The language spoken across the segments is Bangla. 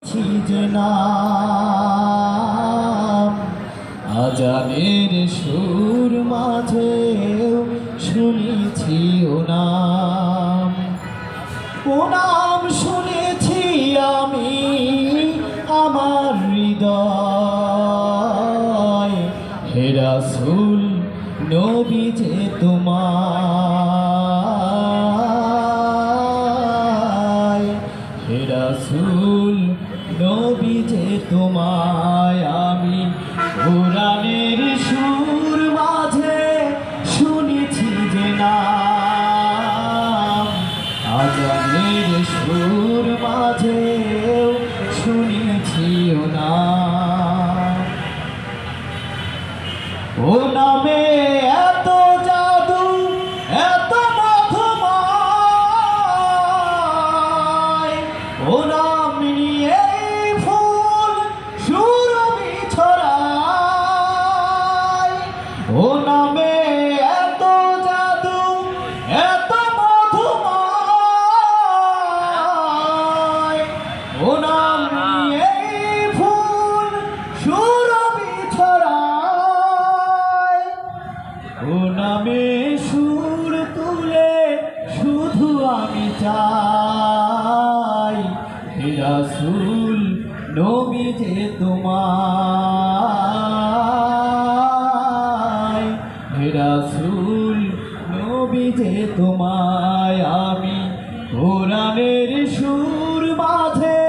শুনেছি যে নাম, আজানের সুর মাঝেও শুনেছি ও নাম। ও নাম শুনেছি আমি আমার হৃদয়, হে রাসূল নবী যে তোমায়, হে রাসূল নবী যে তোমায়। আমি কোরআনের সুর মাঝে শুনেছি যে নাম, আজানের সুর মাঝেও শুনেছি ও নাম। ও নামে এত জাদু এত মধুময়, ও নাম নিয়ে ফুল সুরভি ছড়ায়। ও নামে এত জাদু এত মধুময়, ও নাম নিয়ে ফুল সুরভি ছড়ায়। ও নামে সুর তুলে শুধু আমি চাই, হে রাসূল নবী যে তোমায়, হে রাসূল নবী যে তোমায়। আমি কোরআনের সুর মাঝে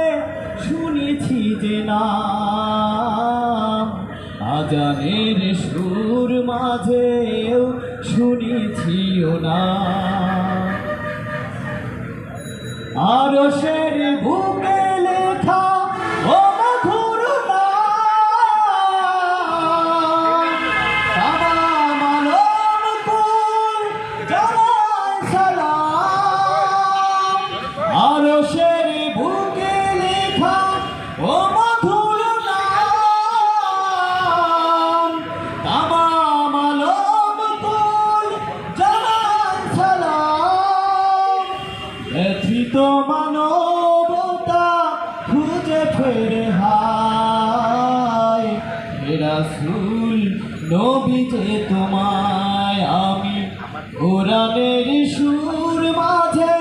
শুনেছি যে নাম, আজানের সুর মাঝেও শুনেছি ও নাম। আরশের বুকে লেখা ও মধুর নাম, তামাম আলম কুল জানায় সালাম। আরশের বুকে লেখা ও মধুর নাম, তামাম আলম কুল জানায় সালাম। ব্যথিত মানবতা খুঁজে ফেরে হায়, হে রাসূল নবী যে তোমায়। আমি কোরআনের সুর মাঝে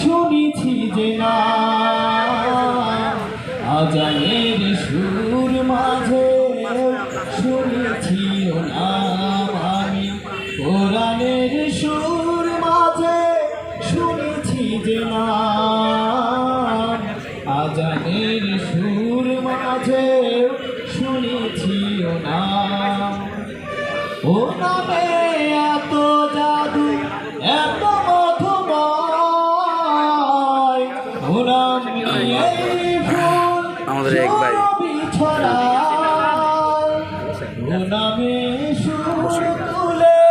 শুনেছি যে নাম, আজানের সুর মাঝে শুনেছি ও নাম। আমি কোরআনের সুর মাঝে শুনেছি যে নাম, আজানের সুর মাঝে শুনেছি ও নাম। ও নামে এত জাদু এত মধুময়, ও নাম নিয়ে ফুল সুরভি ছড়ায়। ও নামে সুর তুলে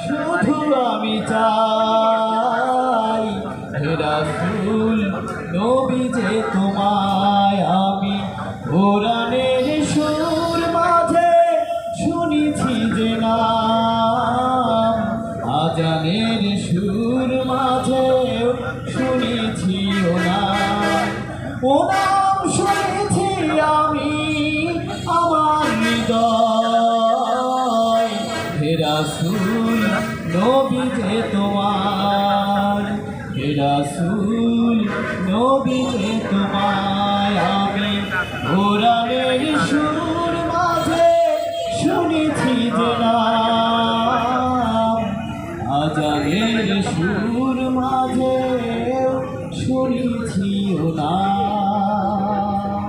শুধু আমি চাই, হে রাসূল নবী যে তোমায়। আমি কোরআনের সুর মাঝে শুনেছি যে নাম, আজানের সুর মাঝে শুনেছি ও নাম। ও নাম শুনেছি আমি আমার হৃদয়, হে রাসূল নবী যে তোমার, হে রাসূল নবী যে তোমায়। আমি কোরআনের সুর মাঝে শুনেছি যে নাম, আজানের সুর মাঝে শুনেছি ও নাম।